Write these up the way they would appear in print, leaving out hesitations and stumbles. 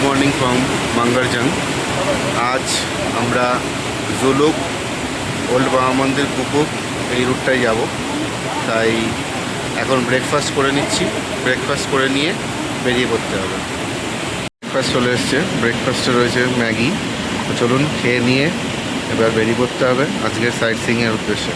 Morning from মাঙ্গারজাং। আজ আমরা জোলোক, old বাবা মন্দির, কুকুর এই রুটটায় যাব। তাই এখন ব্রেকফাস্ট করে নিচ্ছি। ব্রেকফাস্ট করে নিয়ে বেরিয়ে পড়তে হবে। ব্রেকফাস্ট চলে এসছে। ব্রেকফাস্টে রয়েছে ম্যাগি। তো চলুন খেয়ে নিয়ে এবার বেরিয়ে পড়তে হবে আজকের সাইট সিইংয়ের উদ্দেশ্যে।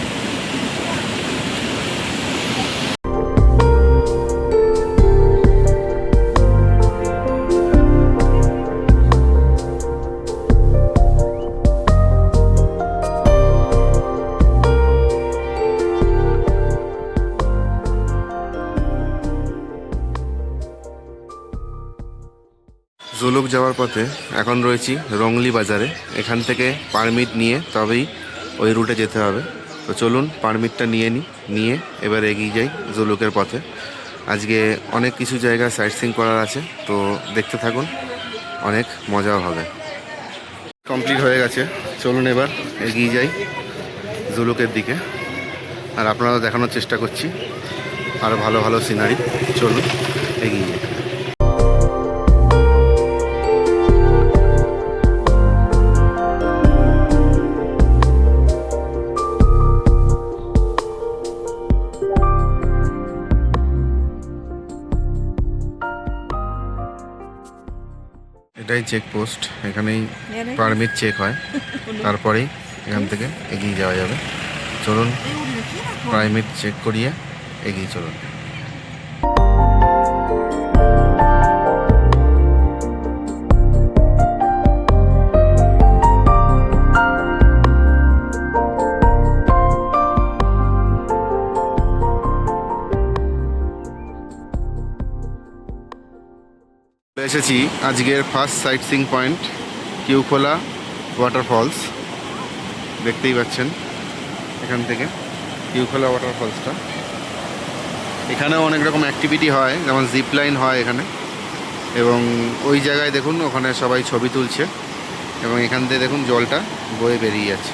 জোলোক যাওয়ার পথে এখন রয়েছি রংলি বাজারে। এখান থেকে পারমিট নিয়ে তবেই ওই রুটে যেতে হবে। তো চলুন পারমিটটা নিয়ে এবার এগিয়ে যাই জোলোকের পথে। আজকে অনেক কিছু জায়গা সাইট সিইং করার আছে, তো দেখতে থাকুন, অনেক মজাও হবে। কমপ্লিট হয়ে গেছে, চলুন এবার এগিয়ে যাই জোলোকের দিকে। আর আপনারা দেখানোর চেষ্টা করছি আরও ভালো ভালো সিনারি। চলুন এগিয়ে যাই। এটাই চেকপোস্ট, এখানেই পারমিট চেক হয়, তারপরেই এখান থেকে এগিয়ে যাওয়া যাবে। চলুন পারমিট চেক করিয়ে এগিয়ে চলুন। এসেছি আজকের ফার্স্ট সাইট সিইং পয়েন্ট, কিউখোলা ওয়াটারফলস। দেখতেই পাচ্ছেন এখান থেকে কিউখোলা ওয়াটারফলসটা। এখানেও অনেক রকম অ্যাক্টিভিটি হয়, যেমন জিপ লাইন হয় এখানে। এবং ওই জায়গায় দেখুন ওখানে সবাই ছবি তুলছে, এবং এখান থেকে দেখুন জলটা বয়ে বেরিয়ে যাচ্ছে।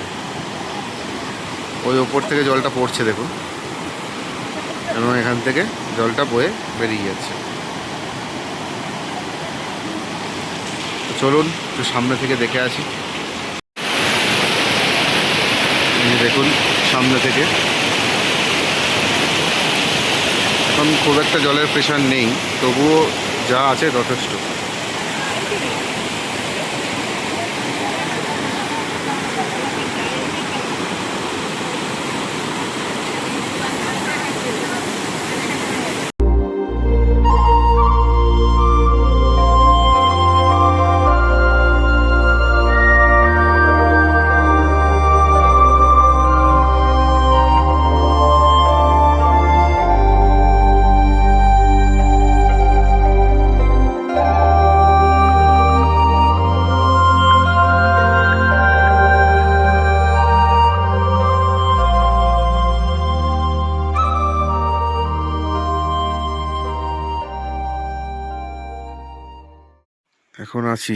ওই ওপর থেকে জলটা পড়ছে দেখুন, এবং এখান থেকে জলটা বয়ে বেরিয়ে যাচ্ছে। চলুন একটু সামনে থেকে দেখে আসি। দেখুন সামনে থেকে এখন খুব একটা জলের প্রেশার নেই, তবুও যা আছে যথেষ্ট। এখন আছি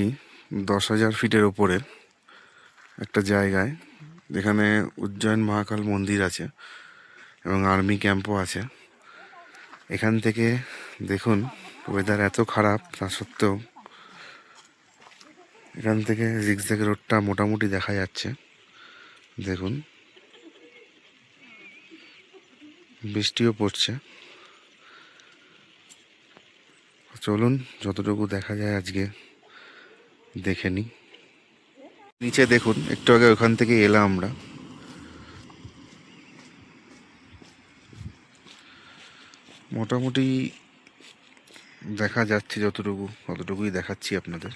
10,000 ফিটের ওপরে একটা জায়গায়, যেখানে উজ্জয়ন মহাকাল মন্দির আছে এবং আর্মি ক্যাম্পও আছে। এখান থেকে দেখুন ওয়েদার এত খারাপ, তা সত্ত্বেও এখান থেকে জিগজ্যাগ রোডটা মোটামুটি দেখা যাচ্ছে। দেখুন বৃষ্টিও পড়ছে। চলুন যতটুকু দেখা যায় আজকে দেখে নিই। নিচে দেখুন, একটু আগে ওখান থেকে এলাম আমরা। মোটামুটি দেখা যাচ্ছে যতটুকু, ততটুকুই দেখাচ্ছি আপনাদের।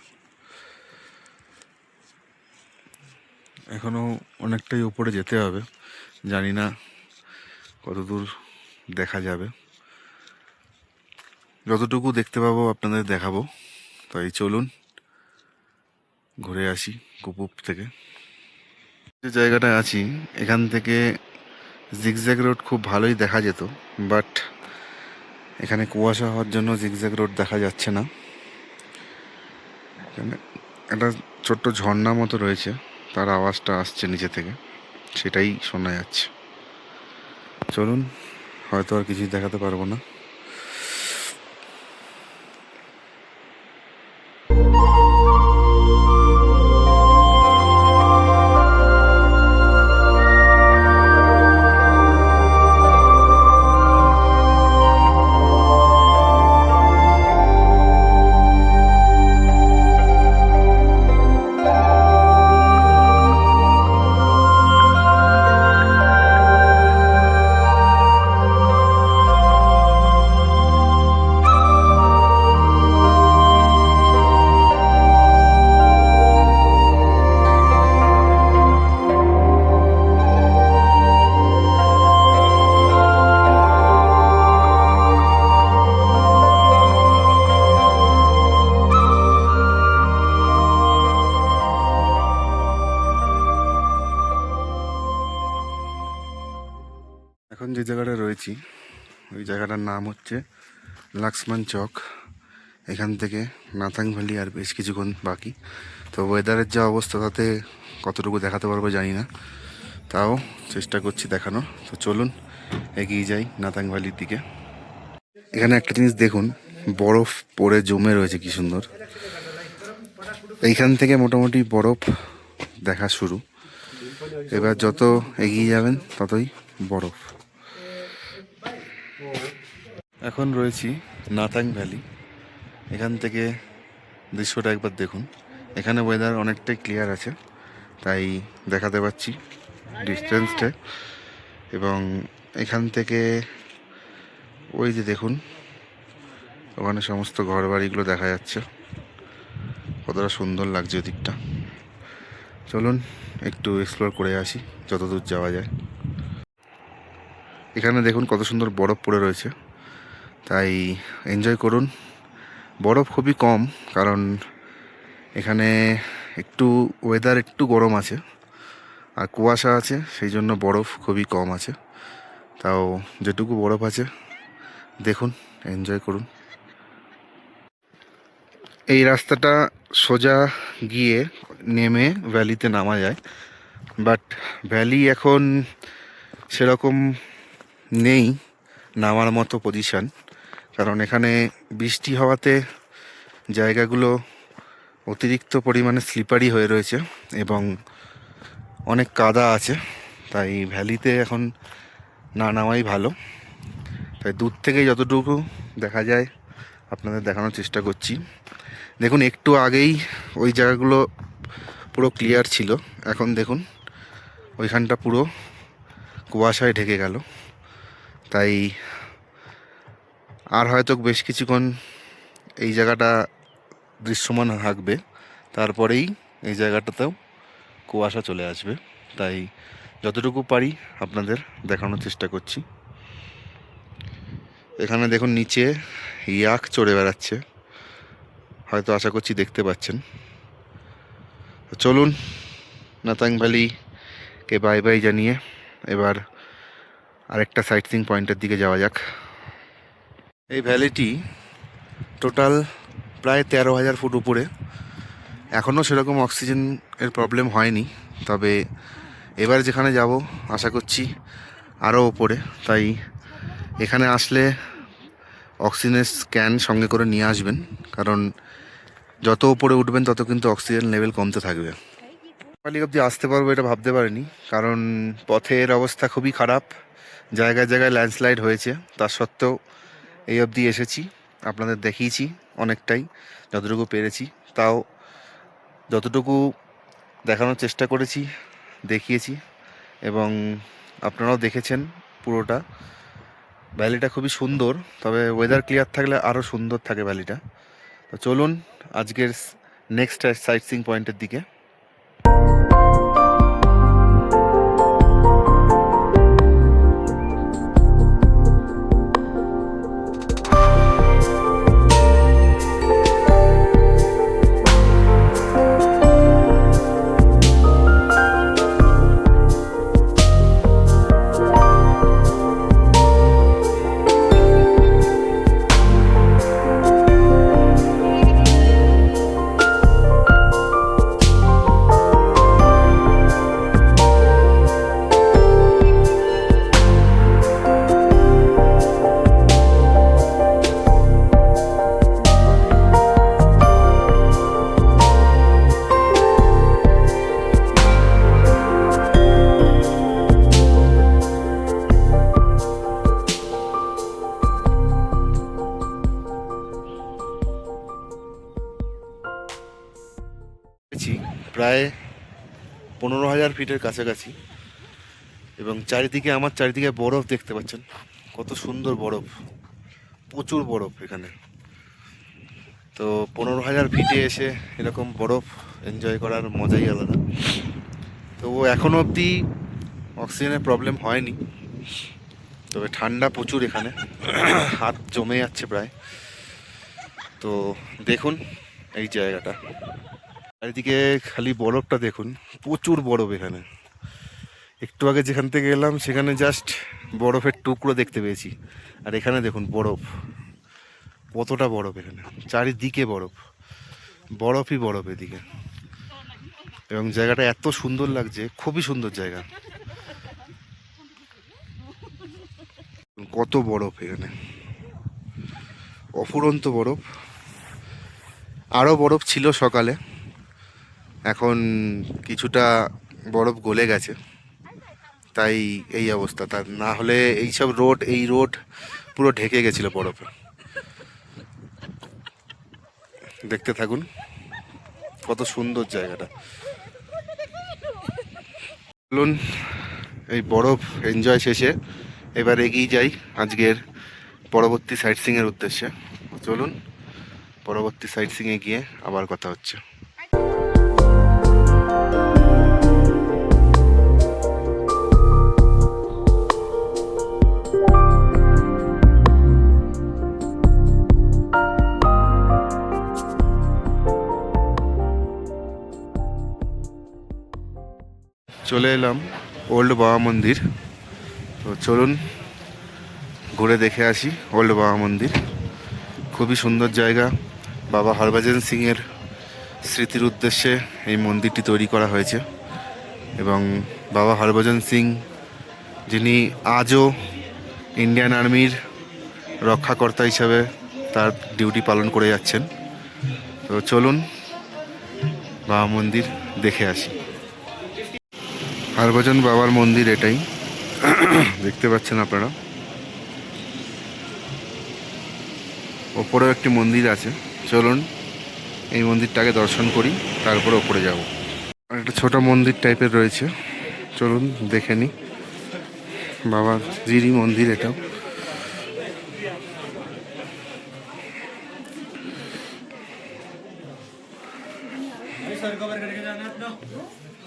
এখনো অনেকটাই উপরে যেতে হবে, জানি না কতদূর দেখা যাবে। যতটুকু দেখতে পাবো আপনাদের দেখাবো। তাই চলুন ঘুরে আসি কুপুপ থেকে। যে জায়গাটায় আছি এখান থেকে জিগজ্যাগ রোড খুব ভালোই দেখা যেত, বাট এখানে কুয়াশা হওয়ার জন্য জিগজ্যাগ রোড দেখা যাচ্ছে না। এখানে একটা ছোট্ট ঝর্ণা মতো রয়েছে, তার আওয়াজটা আসছে নিচে থেকে, সেটাই শোনা যাচ্ছে। চলুন, হয়তো আর কিছুই দেখাতে পারবো না। এখন যে জায়গাটা রয়েছি ওই জায়গাটার নাম হচ্ছে লাক্সমান চক। এখান থেকে নাথাং ভ্যালি আর বেশ কিছুক্ষণ বাকি। তো ওয়েদারের যা অবস্থা তাতে কতটুকু দেখাতে পারবো জানি না, তাও চেষ্টা করছি দেখানো। তো চলুন এগিয়ে যাই নাথাং ভ্যালির দিকে। এখানে একটা জিনিস দেখুন, বরফ পড়ে জমে রয়েছে কি সুন্দর। এইখান থেকে মোটামুটি বরফ দেখা শুরু। এবার যত এগিয়ে যাবেন ততই বরফ। এখন রয়েছি নাথাং ভ্যালি। এখান থেকে দৃশ্যটা একবার দেখুন। এখানে ওয়েদার অনেকটাই ক্লিয়ার আছে, তাই দেখাতে পাচ্ছি ডিস্টেন্সটা। এবং এখান থেকে ওই যে দেখুন ওখানে সমস্ত ঘর বাড়িগুলো দেখা যাচ্ছে, কতটা সুন্দর লাগছে ওদিকটা। চলুন একটু এক্সপ্লোর করে আসি যতদূর যাওয়া যায়। এখানে দেখুন কত সুন্দর বরফ পড়ে রয়েছে, তাই এনজয় করুন। বরফ খুবই কম, কারণ এখানে একটু ওয়েদার একটু গরম আছে আর কুয়াশা আছে, সেই জন্য বরফ খুবই কম আছে। তাও যেটুকু বরফ আছে দেখুন, এনজয় করুন। এই রাস্তাটা সোজা গিয়ে নেমে ভ্যালিতে নামা যায়, বাট ভ্যালি এখন সেরকম নেই নামার মতো পজিশান, কারণ এখানে বৃষ্টি হওয়াতে জায়গাগুলো অতিরিক্ত পরিমাণে স্লিপারি হয়ে রয়েছে এবং অনেক কাদা আছে, তাই ভ্যালিতে এখন না নামাই ভালো। তাই দূর থেকে যতটুকু দেখা যায় আপনাদের দেখানোর চেষ্টা করছি। দেখুন একটু আগেই ওই জায়গাগুলো পুরো ক্লিয়ার ছিল, এখন দেখুন ওইখানটা পুরো কুয়াশায় ঢেকে গেল। তাই আর হয়তো বেশ কিছুক্ষণ এই জায়গাটা দৃশ্যমান থাকবে, তারপরেই এই জায়গাটাতেও কুয়াশা চলে আসবে। তাই যতটুকু পারি আপনাদের দেখানোর চেষ্টা করছি। এখানে দেখুন নিচে ইয়াক চড়ে বেড়াচ্ছে, হয়তো আশা করছি দেখতে পাচ্ছেন। চলুন নাথাং ভ্যালিকে বাই বাই জানিয়ে এবার আরেকটা সাইট সিইং পয়েন্টের দিকে যাওয়া যাক। এই ভ্যালিটি টোটাল প্রায় 13,000 ফুট উপরে। এখনও সেরকম অক্সিজেনের প্রবলেম হয়নি, তবে এবার যেখানে যাব আশা করছি আরও ওপরে। তাই এখানে আসলে অক্সিজেনের স্ক্যান সঙ্গে করে নিয়ে আসবেন, কারণ যত উপরে উঠবেন তত কিন্তু অক্সিজেন লেভেল কমতে থাকবে। ভ্যালি অবধি আসতে পারবো এটা ভাবতে পারিনি, কারণ পথের অবস্থা খুবই খারাপ, জায়গায় জায়গায় ল্যান্ডস্লাইড হয়েছে। তা সত্ত্বেও এই অবধি এসেছি, আপনাদের দেখিয়েছি অনেকটাই যতটুকু পেরেছি। তাও যতটুকু দেখানোর চেষ্টা করেছি দেখিয়েছি, এবং আপনারাও দেখেছেন পুরোটা। ভ্যালিটা খুবই সুন্দর, তবে ওয়েদার ক্লিয়ার থাকলে আরও সুন্দর থাকে ভ্যালিটা। তো চলুন আজকের নেক্সট সাইট সিইং পয়েন্টের দিকে। প্রায় 15,000 ফিটের কাছাকাছি, এবং আমার চারিদিকে বরফ দেখতে পাচ্ছেন, কত সুন্দর বরফ, প্রচুর বরফ এখানে। তো 15,000 ফিটে এসে এরকম বরফ এনজয় করার মজাই আলাদা। তো এখনো অবধি অক্সিজেনের প্রবলেম হয়নি, তবে ঠান্ডা প্রচুর এখানে, হাত জমে যাচ্ছে প্রায়। তো দেখুন এই জায়গাটা, চারিদিকে খালি বরফটা দেখুন, প্রচুর বরফ এখানে। একটু আগে যেখান থেকে এলাম সেখানে জাস্ট বরফের টুকরো দেখতে পেয়েছি, আর এখানে দেখুন বরফ, কতটা বরফ এখানে, চারিদিকে বরফ, বরফই বরফ এদিকে। এবং জায়গাটা এত সুন্দর লাগছে, খুবই সুন্দর জায়গা। কত বরফ এখানে, অফুরন্ত বরফ। আরও বরফ ছিল সকালে, এখন কিছুটা বরফ গলে গেছে, তাই এই অবস্থা। তার না হলে এইসব রোড, এই রোড পুরো ঢেকে গেছিল বরফে। দেখতে থাকুন কত সুন্দর জায়গাটা। চলুন এই বরফ এনজয় শেষে এবার এগিয়ে যাই আজকের পরবর্তী সাইট সিংয়ের উদ্দেশ্যে। চলুন পরবর্তী সাইট সিংয়ে গিয়ে আবার কথা হচ্ছে। চলে এলাম ওল্ড বাবা মন্দির। তো চলুন ঘুরে দেখে আসি ওল্ড বাবা মন্দির। খুবই সুন্দর জায়গা। বাবা হরভজন সিংয়ের স্মৃতির উদ্দেশ্যে এই মন্দিরটি তৈরি করা হয়েছে, এবং বাবা হরভজন সিং, যিনি আজও ইন্ডিয়ান আর্মির রক্ষাকর্তা হিসাবে তার ডিউটি পালন করে যাচ্ছেন। তো চলুন বাবা মন্দির দেখে আসি। হরভজন বাবার মন্দির এটাই, দেখতে পাচ্ছেন আপনারা। ওপরেও একটি মন্দির আছে, চলুন এই মন্দিরটাকে দর্শন করি, তারপরে ওপরে যাব। আর একটা ছোট মন্দির টাইপের রয়েছে, চলুন দেখে নিই। বাবার জিরি মন্দির এটাও। सर कवर करके जाना है अपना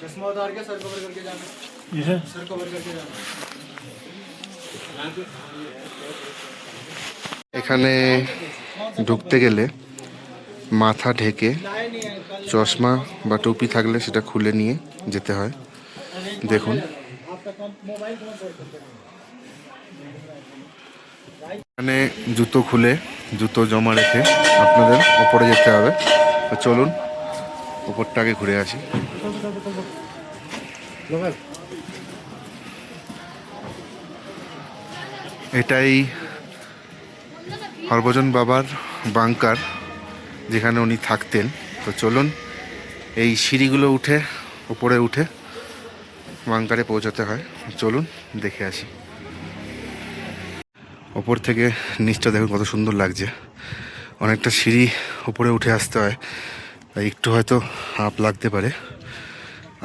चश्मा उतार के सर कवर करके जाना है सर कवर करके जाना। এখানে ঢুকতে গেলে মাথা ঢেকে চশমা বা টুপি থাকলে সেটা খুলে নিয়ে যেতে হয়। দেখুন এখানে জুতো খুলে, জুতো জমা রেখে আপনাদের ওপরে যেতে হবে। তো চলুন ওপরটাকে ঘুরে আসি। এটাই হরভজন বাবার বাংকার, যেখানে উনি থাকতেন। তো চলুন এই সিঁড়িগুলো উঠে উপরে উঠে বাংকারে পৌঁছাতে হয়। চলুন দেখে আসি। ওপর থেকে নিচটা দেখুন কত সুন্দর লাগছে। অনেকটা সিঁড়ি উপরে উঠে আসতে হয়, তাই একটু হয়তো হাঁপ লাগতে পারে।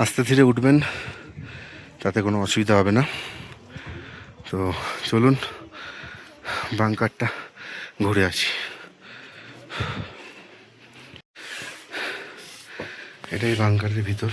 আস্তে ধীরে উঠবেন, তাতে কোনো অসুবিধা হবে না। তো চলুন বাংকারটা ঘুরে আসি। এটাই বাংকারের ভিতর।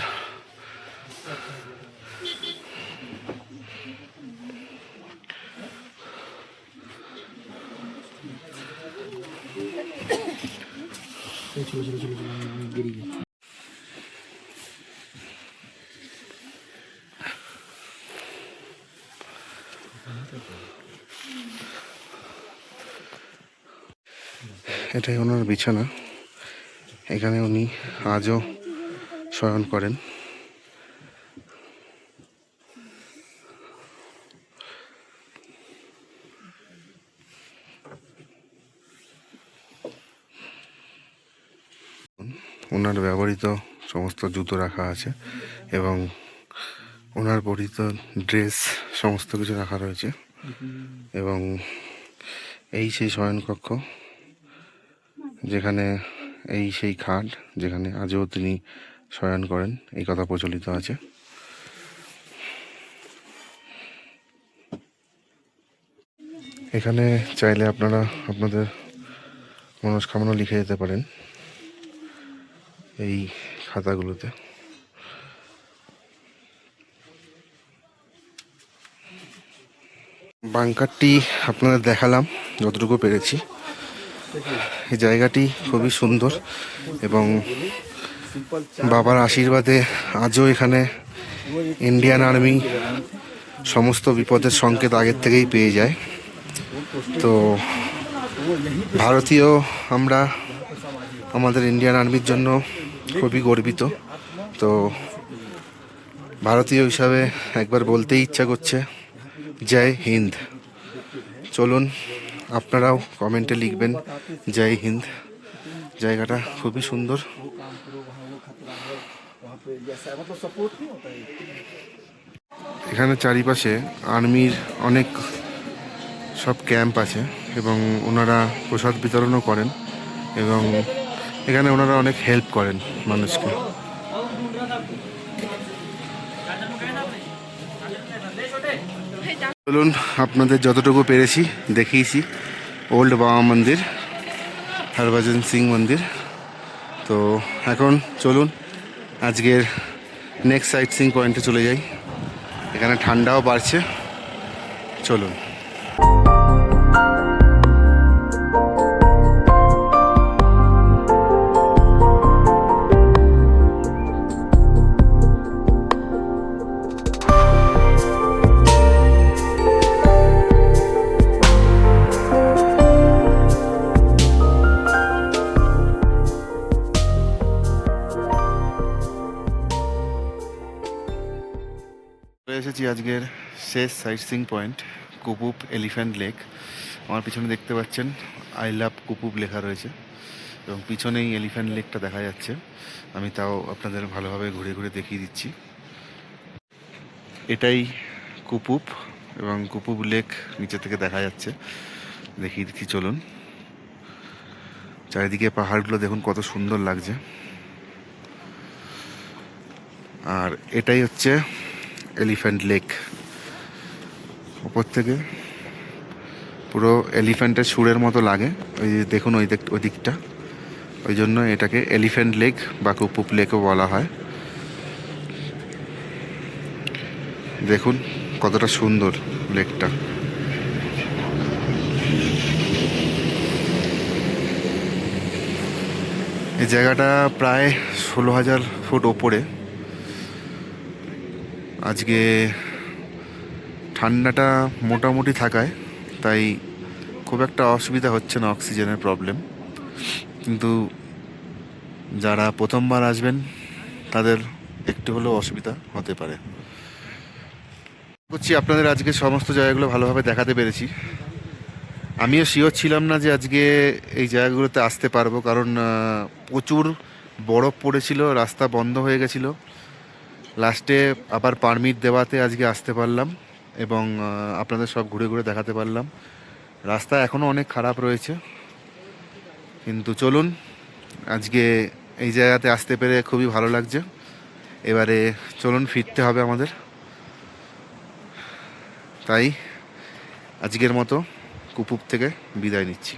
এটাই ওনার বিছানা, এখানে উনি আজও শয়ন করেন। ওনার ব্যবহৃত সমস্ত জুতো রাখা আছে, এবং ওনার পরিহিত ড্রেস সমস্ত কিছু রাখা রয়েছে। এবং এই সেই শয়নকক্ষ, যেখানে এই সেই খাট যেখানে আজও তিনি শয়ন করেন, এই কথা প্রচলিত আছে। এখানে চাইলে আপনারা আপনাদের মনস্কামনা লিখে যেতে পারেন এই খাতাগুলোতে। বাংকারটি আপনাদের দেখালাম যতটুকু পেরেছি। এই জায়গাটি খুবই সুন্দর, এবং বাবার আশীর্বাদে আজও এখানে ইন্ডিয়ান আর্মি সমস্ত বিপদের সংকেত আগের থেকেই পেয়ে যায়। তো ভারতীয় আমরা আমাদের ইন্ডিয়ান আর্মির জন্য খুবই গর্বিত। তো ভারতীয় হিসাবে একবার বলতেই ইচ্ছা করছে জয় হিন্দ। চলুন আপনারাও কমেন্টে লিখবেন জয় হিন্দ। জায়গাটা খুবই সুন্দর। এখানে চারিপাশে আর্মির অনেক সব ক্যাম্প আছে এবং ওনারা প্রসাদ বিতরণও করেন এবং এখানে ওনারা অনেক হেল্প করেন মানুষকে। চলুন আপনাদের যতটুকু পেরেছি দেখিয়েছি। ওল্ড বাবা মন্দির, হরভজন সিং মন্দির। তো এখন চলুন আজকের নেক্সট সাইট সিং পয়েন্টে চলে যাই। এখানে ঠান্ডাও বাড়ছে, চলুন। এসেছি আজকের শেষ sightseeing point, Kupup elephant lake. আমার পিছনে দেখতে পাচ্ছেন আই লাভ কুপুপ লেখা রয়েছে এবং পিছনেই এলিফ্যান্ট লেকটা দেখা যাচ্ছে। আমি তাও আপনাদের ভালোভাবে ঘুরে ঘুরে দেখিয়ে দিচ্ছি। এটাই কুপুপ এবং কুপুপ লেক নিচে থেকে দেখা যাচ্ছে, দেখিয়ে দিচ্ছি চলুন। চারিদিকে পাহাড়গুলো দেখুন কত সুন্দর লাগছে। আর এটাই হচ্ছে এলিফ্যান্ট লেক। ওপর থেকে পুরো এলিফ্যান্টের সুরের মতো লাগে, ওই যে দেখুন ওই দিকটা, ওই জন্য এটাকে এলিফ্যান্ট লেক বা কুপুপ লেকও বলা হয়। দেখুন কতটা সুন্দর লেকটা। এই জায়গাটা প্রায় 16,000 ফুট ওপরে। আজকে ঠান্ডাটা মোটামুটি থাকায় তাই খুব একটা অসুবিধা হচ্ছে না, অক্সিজেনের প্রবলেম। কিন্তু যারা প্রথমবার আসবেন তাদের একটু হলেও অসুবিধা হতে পারে। করছি আপনাদের আজকে সমস্ত জায়গাগুলো ভালোভাবে দেখাতে পেরেছি। আমিও শিওর ছিলাম না যে আজকে এই জায়গাগুলোতে আসতে পারবো, কারণ প্রচুর বরফ পড়েছিল, রাস্তা বন্ধ হয়ে গেছিলো। লাস্টে আবার পারমিট দেওয়াতে আজকে আসতে পারলাম এবং আপনাদের সব ঘুরে ঘুরে দেখাতে পারলাম। রাস্তা এখনও অনেক খারাপ রয়েছে, কিন্তু চলুন আজকে এই জায়গাতে আসতে পেরে খুবই ভালো লাগছে। এবারে চলুন ফিরতে হবে আমাদের, তাই আজকের মতো কুপুপ থেকে বিদায় নিচ্ছি।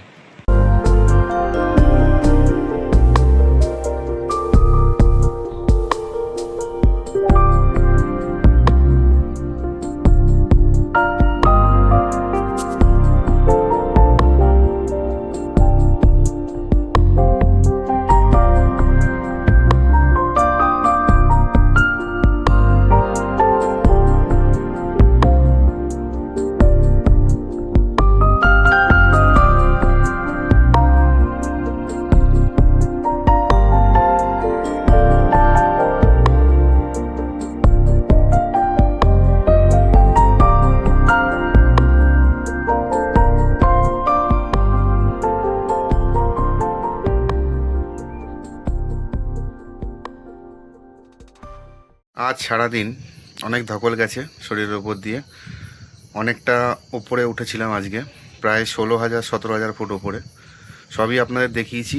আজ সারাদিন অনেক ধকল গেছে শরীরের উপর দিয়ে, অনেকটা ওপরে উঠেছিলাম আজকে, প্রায় 16,000 17,000 ফুট ওপরে। সবই আপনাদের দেখিয়েছি,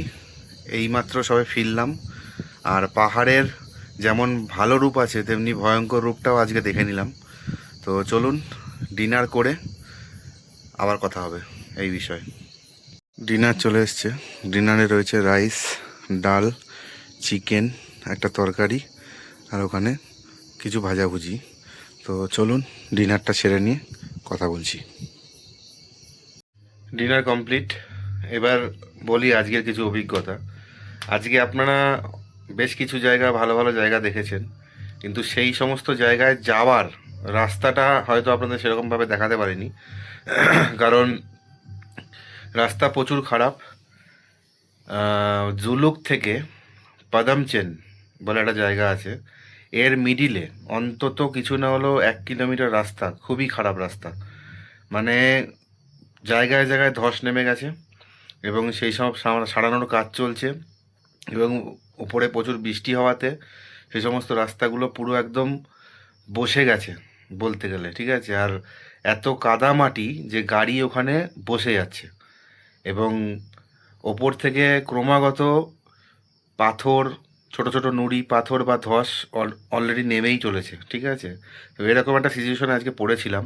এইমাত্র সবে ফিরলাম। আর পাহাড়ের যেমন ভালো রূপ আছে তেমনি ভয়ঙ্কর রূপটাও আজকে দেখে নিলাম। তো চলুন ডিনার করে আবার কথা হবে এই বিষয়ে। ডিনার চলে এসছে। ডিনারে রয়েছে রাইস, ডাল, চিকেন, একটা তরকারি আর ওখানে কিছু ভাজাভুজি। তো চলুন ডিনারটা সেরে নিয়ে কথা বলছি। Dinner complete. এবার বলি আজকের কিছু অভিজ্ঞতা। আজকে আপনারা বেশ কিছু জায়গা, ভালো ভালো জায়গা দেখেছেন, কিন্তু সেই সমস্ত জায়গায় যাওয়ার রাস্তাটা হয়তো আপনাদের সেরকমভাবে দেখাতে পারিনি, কারণ রাস্তা প্রচুর খারাপ। জুলুক থেকে পাদামচেন বলে একটা জায়গা আছে, এর মিডিলে অন্তত কিছু না হলেও 1 কিলোমিটার রাস্তা, খুবই খারাপ রাস্তা। মানে জায়গায় জায়গায় ধস নেমে গেছে এবং সেই সব সারানোর কাজ চলছে, এবং উপরে প্রচুর বৃষ্টি হওয়াতে সেই সমস্ত রাস্তাগুলো পুরো একদম বসে গেছে বলতে গেলে, ঠিক আছে। আর এত কাদা মাটি যে গাড়ি ওখানে বসে যাচ্ছে, এবং ওপর থেকে ক্রমাগত পাথর, ছোট ছোট নুড়ি পাথর বা ধস অলরেডি নেমেই চলেছে, ঠিক আছে। তো এরকম একটা সিচুয়েশনে আজকে পড়েছিলাম।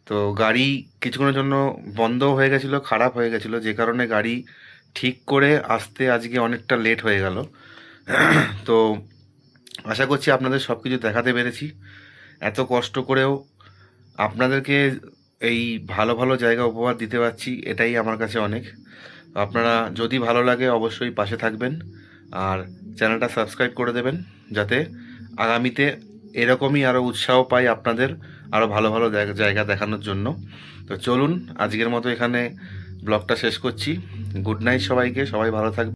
তো গাড়ি কিছুক্ষণের জন্য বন্ধও হয়ে গেছিলো, খারাপ হয়ে গেছিলো, যে কারণে গাড়ি ঠিক করে আসতে আজকে অনেকটা লেট হয়ে গেল। তো আশা করছি আপনাদের সব কিছু দেখাতে পেরেছি। এত কষ্ট করেও আপনাদেরকে এই ভালো ভালো জায়গা উপহার দিতে পারছি, এটাই আমার কাছে অনেক। আপনারা যদি ভালো লাগে অবশ্যই পাশে থাকবেন, আর চ্যানেলটা সাবস্ক্রাইব করে দেবেন, যাতে আগামীতে এরকমই আরও উৎসাহ পাই আপনাদের আরও ভালো ভালো জায়গা দেখানোর জন্য। তো চলুন আজকের মতো এখানে ব্লগটা শেষ করছি। গুড নাইট সবাইকে, সবাই ভালো থাকবে।